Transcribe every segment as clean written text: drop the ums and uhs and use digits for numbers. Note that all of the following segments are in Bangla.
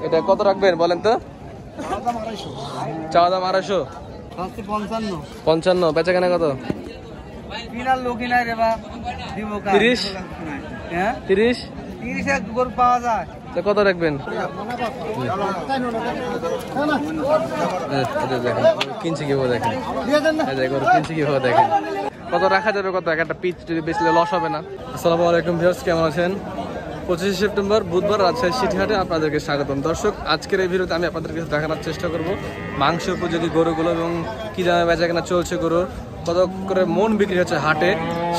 এটা কত রাখবেন বলেন তো? চাওয়া দাম 250। 55 বেচা কেনা কত? 30। 30 পাওয়া যায় কত রাখবেন? কিনছি কিভাবে দেখেন, কিনছি কিভাবে দেখেন। কত রাখা যাবে? কত একটা পিচ যদি বেচলে লস হবে না? আসসালামু আলাইকুম ভিউয়ার্স, কেমন আছেন? 25 সেপ্টেম্বর বুধবার রাজশাহী সিটিহাটে আপনাদেরকে স্বাগতম। দর্শক, আজকের এই ভিডিওতে আমি আপনাদেরকে দেখানোর চেষ্টা করব মাংস উপযোগী গরুগুলো এবং কী দামে বেচা কেনা চলছে গরুর, কত করে মন বিক্রি হচ্ছে হাটে,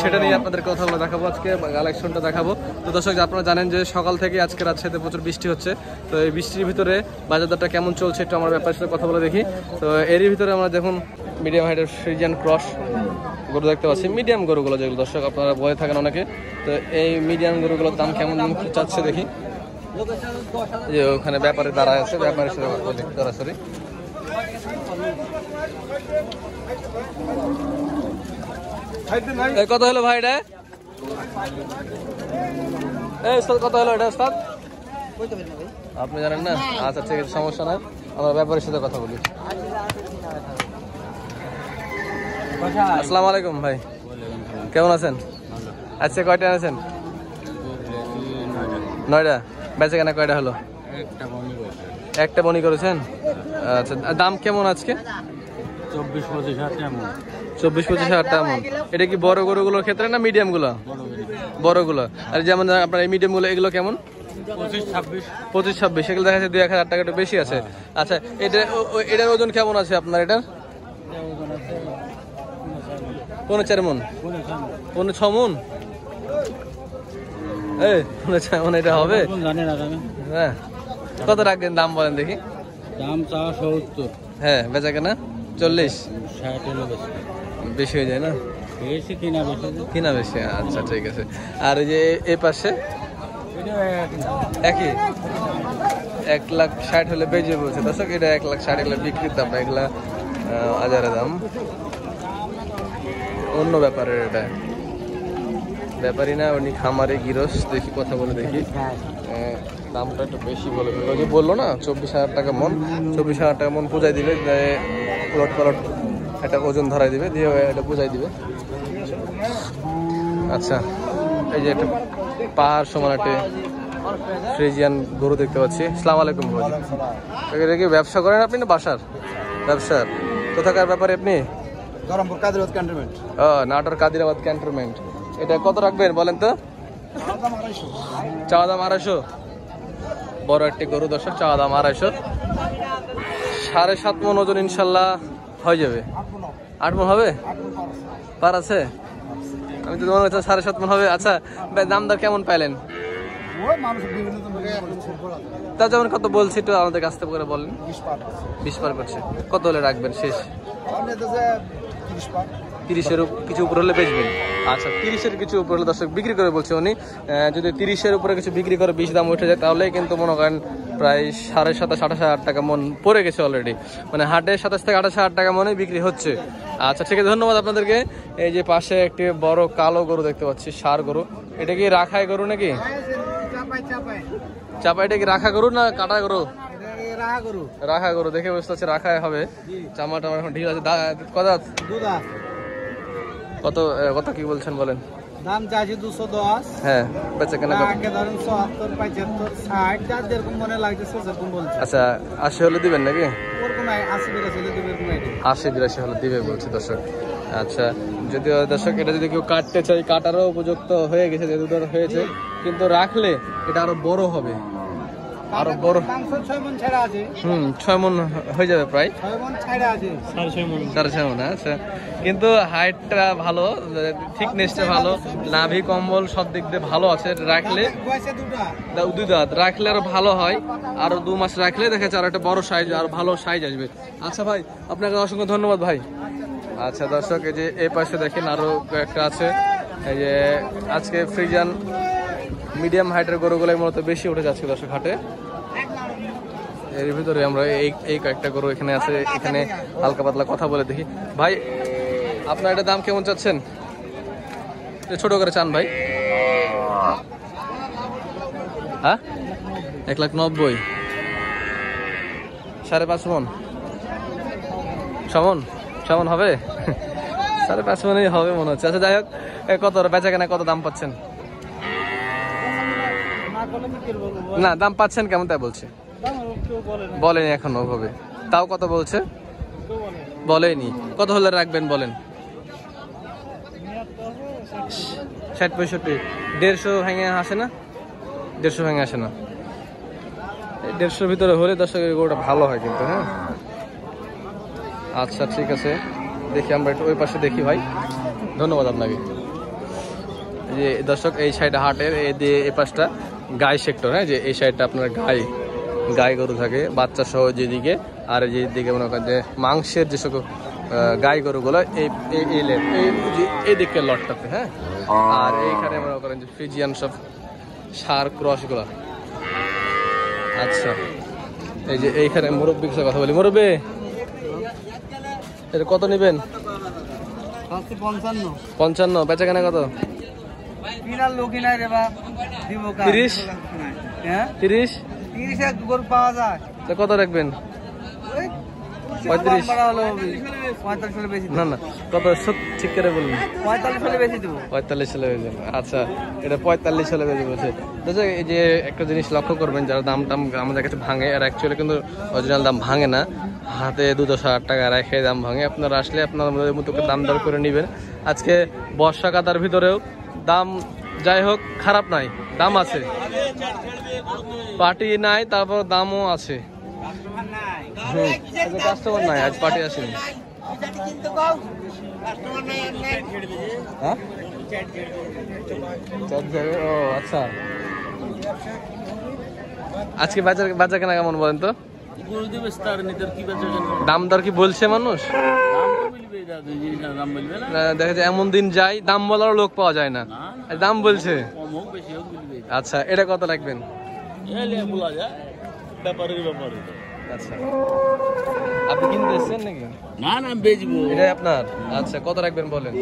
সেটা নিয়ে আপনাদের কথাগুলো দেখাবো, আজকে কালেকশনটা দেখাবো। তো দর্শক, আপনারা জানেন যে সকাল থেকে আজকে রাজশাহীতে প্রচুর বৃষ্টি হচ্ছে। তো এই বৃষ্টির ভিতরে বাজার দরটা কেমন চলছে একটু আমার ব্যাপারের সাথে কথা বলে দেখি। তো এরই ভিতরে আমরা দেখুন মিডিয়াম হাইটের ফ্রিজিয়ান ক্রস গরু দেখতে পাচ্ছি, মিডিয়াম গরুগুলো যেগুলো দর্শক আপনারা বলে থাকেন অনেকে। তো এই মিডিয়াম গরুগুলোর দাম কেমন চাচ্ছে দেখি। যে ওখানে ব্যাপারে দাঁড়ায় আছে, ব্যাপারের সাথে বলি সরাসরি। কত হলো ভাই এটা? কত হলো এটা ওস্তাদ? আপনি জানেন না? আচ্ছা ঠিক আছে, সমস্যা নাই, আমরা ব্যাপারের সাথে কথা বলি। আসসালামু আলাইকুম ভাই, কেমন আছেন? আজকে কয়টা আছেন? 9টা। বেচা কেনা কয়টা হলো? একটা বনি করেছেন। আচ্ছা, দাম কেমন আজকে? 24-25 হাজার টাকা মন। এটা কি বড় গরুগুলোর ক্ষেত্রে না মিডিয়াম গুলো? বড়গুলো। আর যেমন আপনার এই মিডিয়াম গুলো, এগুলো কেমন? 25-26। এগুলো দেখা যাচ্ছে 2-1000 টাকা একটু বেশি আছে। আচ্ছা, এটার ওজন কেমন আছে আপনার? এটার 4.5 মন, 6 মন। এই 6 মন এটা হবে? হ্যাঁ, কত রাখবেন দাম বলেন দেখি। দাম চাওয়া 70। হ্যাঁ, বেচা কেনা 40, 60 বেশি হয়ে যায় না? বেশি কিনা বেশি। আচ্ছা ঠিক আছে। আর এই যে এই পাশে একই 1,60,000 হলে বেজে বলছে দর্শক। এটা 1,60,000 হলে বিক্রির দাম, এগুলা হাজারের দাম। অন্য ব্যাপারের এটা ব্যাপারই না, উনি খামারে গিরস। দেখি কথা বলে দেখি, দামটা একটু বেশি বলে ওই যে বললো না 24,000 টাকা মন। 24,000 টাকা মন পূজাই দিবে, উলট পালট একটা ওজন ধরাই দিবে, দিয়ে এটা পূজাই দিবে। আচ্ছা, এই যে একটা পাহাড় সমান একটা ফ্রিজিয়ান গরু দেখতে পাচ্ছি। আসসালামু আলাইকুম ভাই, এটা কি ব্যবসা করেন আপনি না বাসার? ব্যবসার। কোথাকার ব্যাপারে আপনি? নাটোর কাদিরাবাদ ক্যান্টনমেন্ট। এটা কত রাখবেন বলেন তো? চাওয়া দাম 250। বড় একটি গরু দর্শক, চাওয়া দাম 250। 7.5 মন ওজন ইনশাল্লাহ হয়ে যাবে। 8 মন হবে? পার আছে? আমি তো মনে হচ্ছে 7.5 মন হবে। আচ্ছা, দাম দর কেমন পাইলেন? তা যেমন কত বলছি একটু আমাদের কাছ থেকে করে বলেন। 20 পার করছে। কত হলে রাখবেন শেষ? 30-এর কিছু উপরে হলে বেচবেন। আচ্ছা, 30-এর কিছু উপরে হলে দর্শক বিক্রি করে বলছে উনি। যদি 30-এর উপরে কিছু বিক্রি করে 20 দাম উঠে যায়, তাহলে কিন্তু মনে করেন প্রায় 27,500-28,000 টাকা মন পড়ে গেছে অলরেডি। মানে হাটে 27 থেকে 28,000 টাকা মনে বিক্রি হচ্ছে। আচ্ছা ঠিক আছে, ধন্যবাদ আপনাদেরকে। এই যে পাশে একটি বড় কালো গরু দেখতে পাচ্ছি, ষাঁড় গরু। এটা কি রাখাই গরু নাকি? চাপা। এটা কি রাখা গরু না কাটা গরু? রাখা গরু দেখে বুঝতে পারছি রাখাই হবে। চামাটা এখন ঢিল আছে। কত কত কি বলছেন বলেন? দাম চাইছি 210। হ্যাঁ, বেচা কেনা আগে ধরেন 74, 75, 60, যার যেরকম মনে লাগছে সেরকম বলছে। আচ্ছা, 80 হলে দিবেন নাকি? ওরকম 80-82 হলে দিবে, এরকম 80-82 হলে দিবে বলছে দর্শক। আচ্ছা, যদিও দর্শক এটা যদি কেউ কাটতে চাই, কাটারও উপযুক্ত হয়ে গেছে, যে দুধ হয়েছে, কিন্তু রাখলে এটা আরো বড় হবে, আরো বড়। 6 মন ছাড়া আছে। 6 মন হয়ে যাবে প্রায়। 6 মন ছাড়া আছে। 6.5 মন। আচ্ছা, কিন্তু হাইটটা ভালো, থিকনেসটা ভালো, নাভি কম্বল সব দিক দিয়ে ভালো আছে। রাখলে 2 দাঁত রাখলে আরো ভালো হয়। আরো 2 মাস রাখলে দেখা যাচ্ছে আরো একটা বড় সাইজ, আর ভালো সাইজ আসবে। আচ্ছা ভাই, আপনাকে অসংখ্য ধন্যবাদ ভাই। আচ্ছা দর্শক, এই যে এই পাশে দেখেন আরো কয়েকটা আছে। এই যে আজকে ফ্রিজিয়ান মিডিয়াম হাইটের গরুগুলোই মূলত বেশি উঠে যাচ্ছে দর্শক হাটে। এর ভিতরে আমরা এই কয়েকটা গরু এখানে আছে, এখানে হালকা পাতলা কথা বলে দেখি। ভাই, আপনার এটা দাম কেমন চাচ্ছেন? ছোট করে চান ভাই? হ্যাঁ, 1,90,000। 5.5 মন সমান সমান হবে 5.5 মনই হবে মনে হচ্ছে। আচ্ছা যাই হোক, কত বেচা কেনা কত দাম পাচ্ছেন? না দাম পাচ্ছেন কেমন তাই বলছে, বলেনি এখনো ওভাবে, তাও কত বলছে বলেনি। কত হলে রাখবেন বলেন? 60-65, 150 ভেঙে আসে না? 150 ভেঙে আসে না? 150 ভিতরে হলে দর্শকের গরুটা ভালো হয় কিন্তু। হ্যাঁ আচ্ছা ঠিক আছে, দেখি আমরা একটু ওই পাশে দেখি ভাই, ধন্যবাদ আপনাকে। যে দর্শক এই সাইডে হাটের এই পাশটা গাই সেক্টর, হ্যাঁ যে এই সাইডটা আপনার গাই গরু থাকে বাচ্চা সহ যেদিকে, আর যেদিকে মনে করেন যে মাংসের যে সকল গাই গরুগুলো এই দিকে লটটাতে, হ্যাঁ। আর এইখানে মনে করেন যে ফ্রিজিয়ান সব সার ক্রসগুলো। আচ্ছা এই যে এইখানে মুরব্বীর সাথে কথা বলি। মুরব্বী এটা কত নেবেন? 55। বেচা কেনা কত? 30 গরু পাওয়া যায়। কত রাখবেন? 35। না না কত ঠিক করে বলুন। 45 হলে বেশি দেবো। 45 হলে বেশি। আচ্ছা এটা 45 হলে বেশি বলছে। এই যে একটা জিনিস লক্ষ্য করবেন, যারা দাম আমাদের কাছে ভাঙে আর অ্যাকচুয়ালি কিন্তু অরিজিনাল দাম ভাঙে না, হাতে 200 টাকা রেখে দাম ভাঙে। আপনারা আসলে আপনাদের মতো দাম দর করে নেবেন। আজকে বর্ষা কাতার ভিতরেও দাম যাই হোক খারাপ নাই, দাম আছে, পার্টি নাই, তারপর দামও আছে। কাস্টমার নাই, আজ পার্টি আসেনি। হ্যাঁ ও আচ্ছা, আজকে বাজার কেনা কেমন বলেন তো? দাম দর কি বলছে মানুষ? দেখা যায় এমন দিন যায় দাম বলার লোক পাওয়া যায় না, দাম বলছে। আচ্ছা এটা কত রাখবেন? আচ্ছা আপনি কিনতে এসেছেন নাকি? না না বেচবো, এটাই আপনার? আচ্ছা কত রাখবেন বলেন?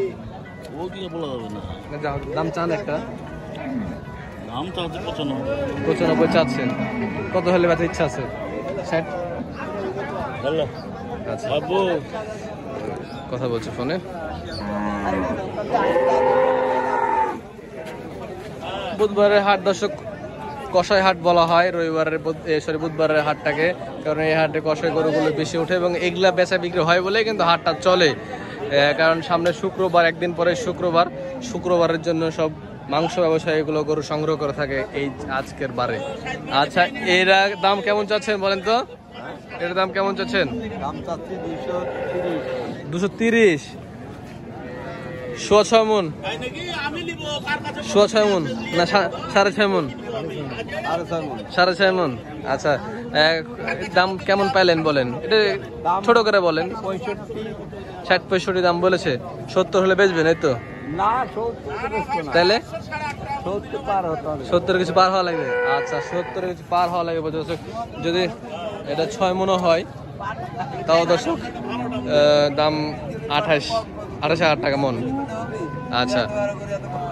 ও কি বলা যাবে না, দাম চান একটা? দাম চাচ্ছে 95 চাচ্ছেন। কত হলে বেচার ইচ্ছা আছে? 60। আচ্ছা কথা বলছে ফোনে। বুধবারের হাট দর্শক কষাই হাট বলা হয় বুধবারের হাটটাকে, কারণ এই হাটে কষাই গরুগুলো বেশি ওঠে এবং এগুলা বেচা বিক্রি হয় বলে কিন্তু হাটটা চলে। কারণ সামনে শুক্রবার, একদিন পরে শুক্রবারের জন্য সব মাংস ব্যবসায়ীগুলো গরু সংগ্রহ করে থাকে এই আজকের বারে। আচ্ছা এরা দাম কেমন চাচ্ছেন বলেন তো? এর দাম কেমন চাচ্ছেন? দাম চাচ্ছি 230। 230। 6.5 মন? 6.5 মন না 6.5 মন? 6.5 মন। আচ্ছা দাম কেমন পাইলেন বলেন, এটা ছোট করে বলেন। 60-65 দাম বলেছে। 70 হলে বেচবেন এই তো? তাহলে 70 কিছু পার হওয়া লাগবে। আচ্ছা 70 কিছু পার হওয়া লাগবে দর্শক। যদি এটা 6 মনও হয় তাও দর্শক দাম 28,000 টাকা মন। আচ্ছা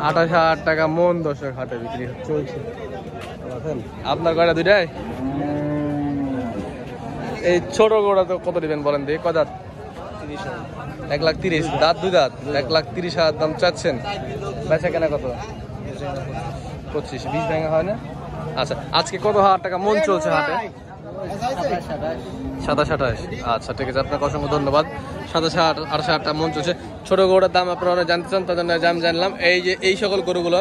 28,000 টাকা মন দর্শক হাটে বিক্রি চলছে। আপনার কয়টা? দুইটাই? এই ছোট গোড়া তো কত দিবেন বলেন দেখি? কয় দাঁত? 1,30,000। দাঁত? 2 দাঁত। 1,30,000 দাম চাচ্ছেন। বেচা কেনা কত? 25। 20 ভেঙে হয় না? আচ্ছা আজকে কত হাজার টাকা মন চলছে হাটে? 27-28। আচ্ছা ঠিক আছে, আপনাকে অসংখ্য ধন্যবাদ। 27-28 টাকা মন চলছে। ছোট গরুটার দাম আপনারা জানতে চান, তার জন্য দাম জানলাম। এই যে এই সকল গরুগুলো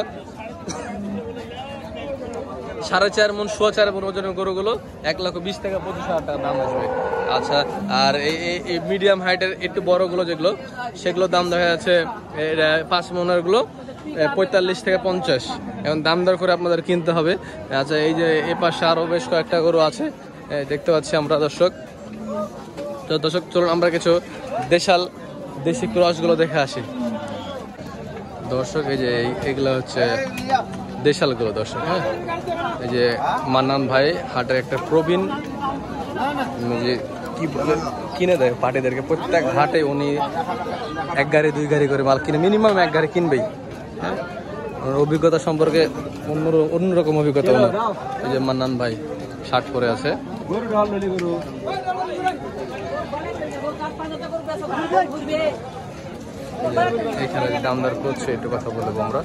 4.5 মন 4.5 মন ওজনের গরুগুলো 1,20,000 থেকে 25,000 টাকা দাম আসবে। আচ্ছা আর এই মিডিয়াম হাইটের একটু বড়গুলো যেগুলো, সেগুলো দাম দেখা যাচ্ছে 5 মনের গুলো 45 থেকে 50। এখন দাম দর করে আপনাদের কিনতে হবে। আচ্ছা এই যে এ পাশে আরো বেশ কয়েকটা গরু আছে দেখতে পাচ্ছি আমরা দর্শক। তো দর্শক চলুন আমরা কিছু দেশি ক্রসগুলো দেখে আসি দর্শক। এই যে এগুলো হচ্ছে দেশালগুলো দর্শক। হ্যাঁ এই যে মান্নান ভাই হাটের একটা প্রবীণ, যে কি বলে কিনে দেয় পার্টিদেরকে। প্রত্যেক হাটে উনি 1 গাড়ি 2 গাড়ি করে মাল কিনে, মিনিমাম 1 গাড়ি কিনবেই। হ্যাঁ অভিজ্ঞতা সম্পর্কে অন্যরকম অভিজ্ঞতা। এই যে মান্নান ভাই শার্ট পরে আছে। এখানে দাম দর করছে, একটু কথা বলবো আমরা।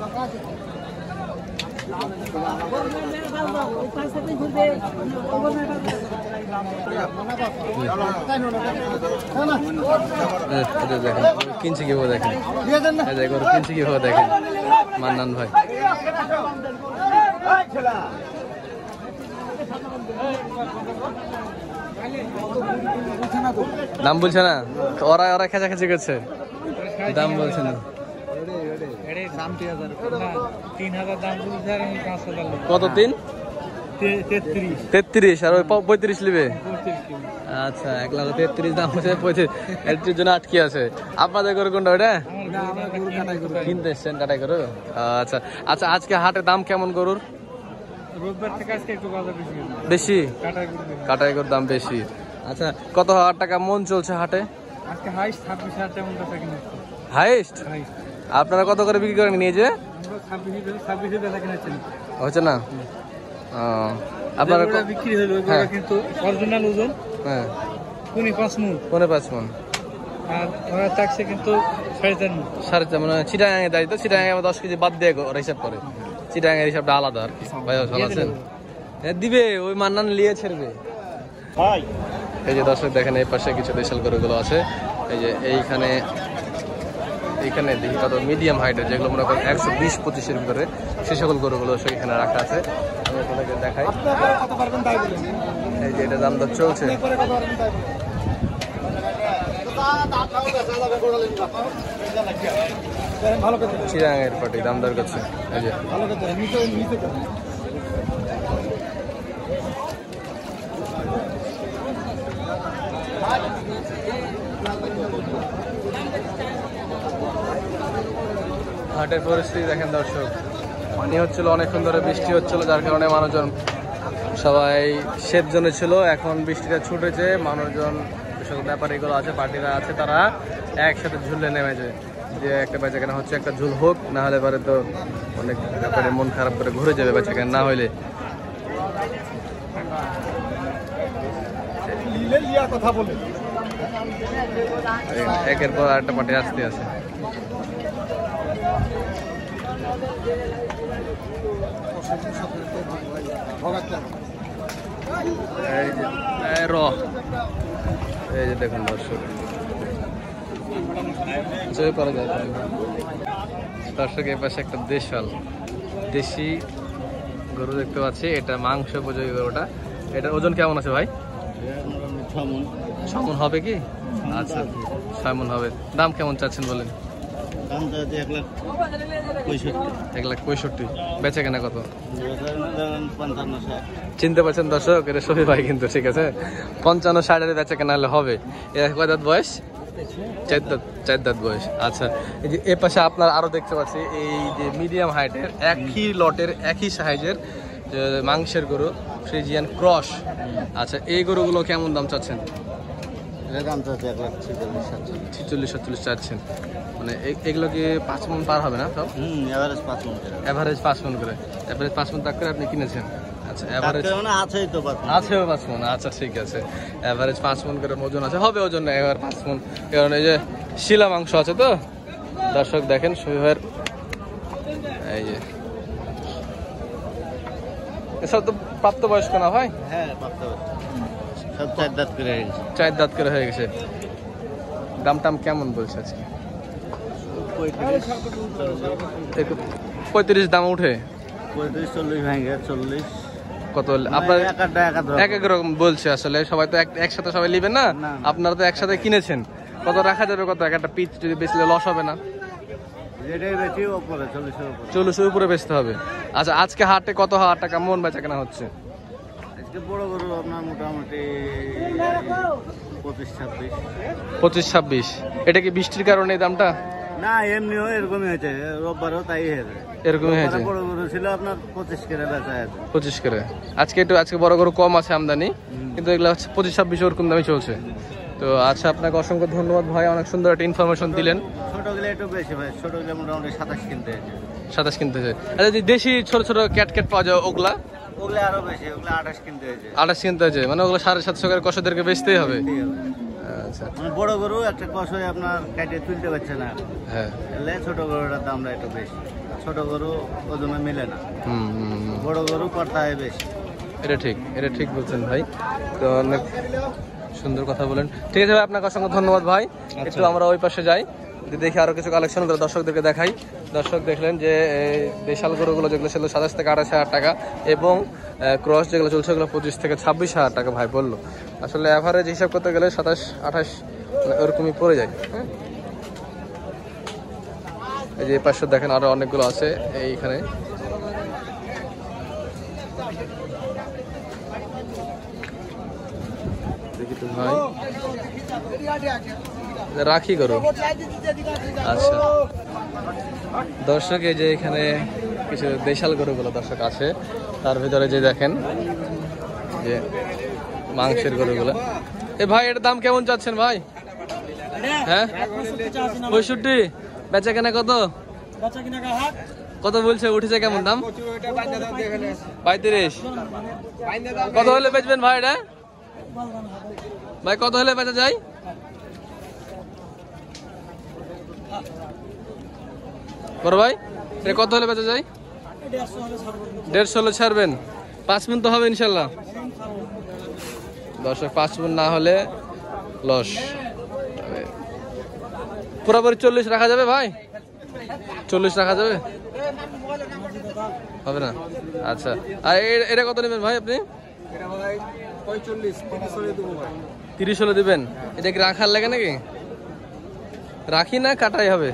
দেখেন কিনছে কিভাবে, দেখেন গরু কিনছে কিভাবে, দেখেন মান্নান ভাই। দাম বলছে না, ওরা ওরা খেঁচাখেঁচি করছে, দাম বলছে না। কত? 33 আর ওই 35 নিবে। আচ্ছা 1,33,000 দাম হচ্ছে, 35 জন্য আটকে আছে। আপনাদের গরু কোনটা ওটা কিনতে এসছেন কাটাই গরু? আচ্ছা আচ্ছা, আজকে হাটে দাম কেমন গরুর? বেশি, কাটাই গরুর দাম বেশি। আচ্ছা কত হাজার টাকা মন চলছে হাটে? হাইস্ট? আপনারা কত করে বিক্রি করেন নিয়ে যে? হচ্ছে না আপনারা বিক্রি হলো কিন্তু অরিজিনাল ওজন হ্যাঁ 5 মণ আর ওরা টাকছে কিন্তু 4.5 মানে চিটাগাঙে দেয় তো, চিটাগাঙে 10 কেজি বাদ দিয়ে ওরা হিসাব করে, চিটাগাঙের হিসাবটা আলাদা আর কি। ভাই ভালো আছেন? দিবে ওই মান্নান নিয়ে ছেড়বে। এই যে দর্শক দেখেন এই পাশে কিছু দেশাল গরুগুলো আছে, এই যে এইখানে দেখি কত মিডিয়াম হাইটের, যেগুলো মনে করেন 120-25-এর ভিতরে, সে সকল গরুগুলো এখানে রাখা আছে। আমি আপনাদেরকে দেখাই, এই যে এটা দাম দর চলছে। চিরাঙের পাটি দাম দর করছে, এই যে হাটের পরিস্থিতি দেখেন দর্শক। পানি হচ্ছিল অনেকক্ষণ ধরে, বৃষ্টি হচ্ছিল, যার কারণে মানুষজন সবাই সেফ জোনে ছিল। এখন বৃষ্টিটা ছুটেছে, মানুষজন যেসব ব্যাপারীগুলো আছে, পার্টিরা আছে, তারা একসাথে ঝুলে নেমেছে যে একটা বেচাকেনা হচ্ছে, একটা ঝুল হোক, না হলে পরে তো অনেক ব্যাপারে মন খারাপ করে ঘুরে যাবে বেচাকেনা না হইলে। একের পর আরেকটা পার্টি আসতে আছে। এই যে দেখুন দর্শক, দর্শক এই পাশে একটা দেশি গরু দেখতে পাচ্ছি, এটা মাংস উপযোগী গরুটা। এটার ওজন কেমন আছে ভাই? 6 মণ হবে কি? আচ্ছা 6 মণ হবে। দাম কেমন চাচ্ছেন বলেন? 1,65,000। বেচা কেনা কত? চিনতে পারছেন দর্শক, এটা শফি ভাই কিন্তু, ঠিক আছে। 55-60 বেচা কেনা হলে হবে। এর কয় দাঁত বয়স? 4 দাঁত বয়স। আচ্ছা এই যে এ পাশে আপনার আরো দেখতে পাচ্ছি, এই যে মিডিয়াম হাইটের একই লটের একই সাইজের মাংসের গরু, ফ্রিজিয়ান ক্রস। আচ্ছা এই গরুগুলো কেমন দাম চাচ্ছেন? দাম চাচ্ছে 1,46,47 চাচ্ছেন। মানে এগুলো কি 5 মণ পার হবে না সব? এভারেজ 5 মণ করে। এভারেজ 5 মণ করে, এভারেজ 5 মণ তাক করে আপনি কিনেছেন। আচ্ছা এভারেজ মানে আছেই তো 5 মণ। আছেও 5 মণ। আচ্ছা ঠিক আছে, এভারেজ 5 মণ করে ওজন আছে, হবে ওজন এবার 5 মণ। কারণ এই যে শিলা মাংস আছে তো দর্শক দেখেন শরীরের, এই যে এসব তো প্রাপ্তবয়স্ক না ভাই? হ্যাঁ প্রাপ্তবয়স্ক, সব 4 দাঁত করে হয়ে গেছে। 4 দাঁত করে হয়ে গেছে। দাম টাম কেমন বলছে আজকে? 35 দাম উঠে 35-40 ভাঙে 40 কত? আপনার এক এক রকম বলছে আসলে, সবাই তো একসাথে সবাই নেবেন না, আপনারা তো একসাথে কিনেছেন। কত রাখা যাবে? কত একটা পিস যদি বেচলে লস হবে না? 40-এর উপরে বেচতে হবে। আচ্ছা আজকে হাটে কত হাজার টাকা মন বেচা কেনা হচ্ছে? আজকে বড় গরু আপনার মোটামুটি 25-26। এটা কি বৃষ্টির কারণে এই দামটা? না এমনিও এরকমই হয়েছে, রোববারও তাই হয়েছে, এরকমই হয়েছে। বড় গরু ছিল আপনার 25 করে বেচা আছে। 25 করে। আজকে বড় গরু কম আছে আমদানি, কিন্তু এগুলো হচ্ছে 25-26 ওরকম দামই চলছে। তো আচ্ছা আপনাকে অসংখ্য ধন্যবাদ ভাই, অনেক সুন্দর একটা ইনফরমেশন দিলেন। ছোটগুলো একটু বেশি ভাই, ছোটগুলো মোটামুটি 27 কিনতে হয়েছে। 27 কিনতে হয়েছে। আচ্ছা যে দেশি ছোট ছোট ক্যাট পাওয়া যায় ওগুলা? ওগুলো আরো বেশি, ওগুলো 28 কিনতে হয়েছে। 28 কিনতে হয়েছে, মানে ওগুলো 750 করে কষাদেরকে বেচতেই হবে। আচ্ছা, মানে বড় গরু একটা কষায় আপনার কাটিয়ে তুলতে পারছে না, হ্যাঁ। এলে ছোট গরুটার দামটা একটু বেশি। ছোট গরু ওজনে মিলে না, বড় গরু কর্তায় বেশি। এটা ঠিক বলছেন ভাই। তো অনেক সুন্দর কথা বলেন। ঠিক আছে ভাই, আপনাকে অসংখ্য ধন্যবাদ ভাই। একটু আমরা ওই পাশে যাই, দেখি আরো কিছু কালেকশন করে দর্শকদেরকে দেখাই। দর্শক দেখলেন যে দেশাল গরুগুলো যেগুলো ছিল 27 থেকে 28,000 টাকা, এবং ক্রস যেগুলো চলছে ওগুলো 25 থেকে 26,000 টাকা ভাই বললো। আসলে অ্যাভারেজ হিসাব করতে গেলে 27-28 ওরকমই পড়ে যায়। হ্যাঁ, এই যে এই পাশে দেখেন আরো অনেকগুলো আছে এইখানে। দেখি তো ভাই, রাখি করো। আচ্ছা দর্শক, এই যে এখানে কিছু দেশাল গরুগুলো দর্শক আছে, তার ভিতরে যে দেখেন যে মাংসের গরুগুলো। এ ভাই, এটার দাম কেমন চাচ্ছেন ভাই? হ্যাঁ, 65। বেচা কেনা কত? কত বলছে? উঠেছে কেমন দাম? 35। কত হলে বেচবেন ভাই এটা? ভাই কত হলে বেচা যায়? বড় ভাই, এটা কত হলে বেচা যায়? 150 হলে ছাড়বেন? 5 মণ তো হবে ইনশাল্লাহ। দর্শক, 5 মণ না হলে লস। পুরোপুরি 40 রাখা যাবে ভাই? 40 রাখা যাবে? হবে না? আচ্ছা, আর এটা কত নেবেন ভাই আপনি? 30 হলে দিবেন? এটা কি রাখার লাগে নাকি? রাখি না কাটাই হবে?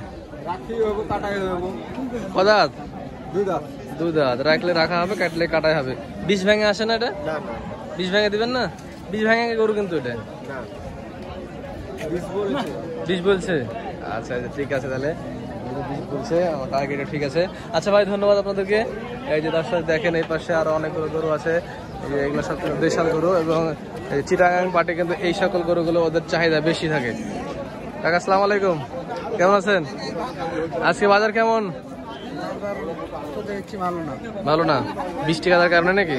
কদাত? 2 দাঁত। রাখলে রাখা হবে, কাটলে কাটাই হবে। 20 ভেঙে আসে না এটা? 20 ভেঙে দিবেন না? 20 ভেঙে গরু কিন্তু এটা 20 বলছে। আচ্ছা ঠিক আছে, তাহলে 20 বলছে আমার টার্গেট, ঠিক আছে। আচ্ছা ভাই, ধন্যবাদ আপনাদেরকে। এই যে দর্শক দেখেন এই পাশে আরো অনেকগুলো গরু আছে, এগুলো সব দেশাল গরু, এবং চিটাগাং পাটে কিন্তু এই সকল গরুগুলো ওদের চাহিদা বেশি থাকে। কাকা আসসালামু আলাইকুম, কেমন আছেন? আজকে বাজার কেমন? ভালো না? বৃষ্টি কাদার কারণে নাকি?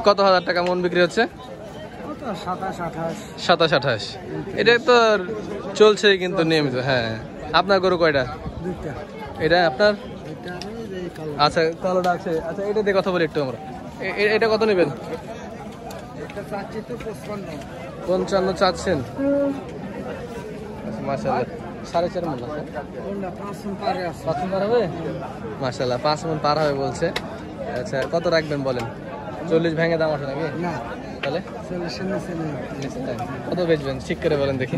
কত হাজার টাকা মন বিক্রি হচ্ছে? 27-28। এটা তো চলছে কিন্তু নিয়মিত। হ্যাঁ, আপনার গরু কয়টা? এটা আপনার? আচ্ছা, কালোটা আছে। আচ্ছা, এটা দিয়ে কথা বলি একটু আমরা। এটা কত নেবেন? 55 চাচ্ছেন? মাশাআল্লাহ, 4.5 মণ আছে। 5 মণ পার হবে? মাশাআল্লাহ, 5 মণ পার হবে বলছে। আচ্ছা, কত রাখবেন বলেন? 40 ভেঙে দাম আসে নাকি? তাহলে কত বেচবেন ঠিক করে বলেন দেখি,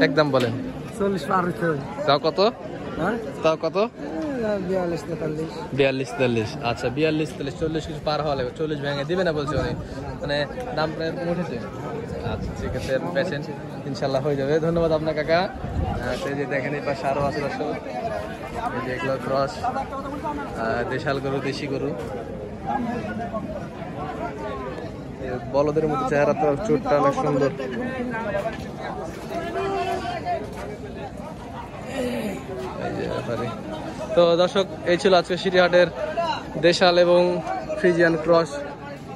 একদম বলেন। 40 পার হইছে। তাও কত? তাও কত? 42-43। আচ্ছা, 42-43, 40 কিছু পার হওয়া লাগবে। 40 ভেঙে দিবে না বলছে উনি, মানে দাম প্রায় উঠেছে। আচ্ছা ঠিক আছে, বেচেন, ইনশাল্লাহ হয়ে যাবে। ধন্যবাদ আপনার কাকা। এই যে দেখেন এই পাশে আরো আছে দর্শক, এই যে এগুলো ক্রস দেশাল গরু, দেশি গরু। বলদের মতো চেহারা, তো চুটটা অনেক সুন্দর। তো দর্শক, এই ছিল আজকে সিটিহাটের দেশাল এবং ফ্রিজিয়ান ক্রস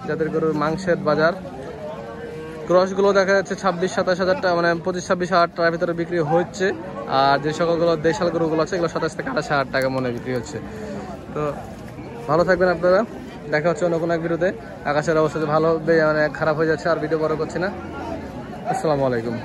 যাদের গরুর মাংসের বাজার। ক্রসগুলো দেখা যাচ্ছে 26-27 হাজার টাকা, মানে 25-26 হাজার টাকার ভিতরে বিক্রি হচ্ছে। আর যে সকলগুলো দেশাল গরুগুলো আছে এগুলো 27 থেকে 28 হাজার টাকা মনে বিক্রি হচ্ছে। তো ভালো থাকবেন আপনারা, দেখা হচ্ছে অন্য কোনো এক ভিডিওতে। আকাশের অবস্থা ভালো, মানে খারাপ হয়ে যাচ্ছে, আর ভিডিও বড় করছি না। আসসালামু আলাইকুম।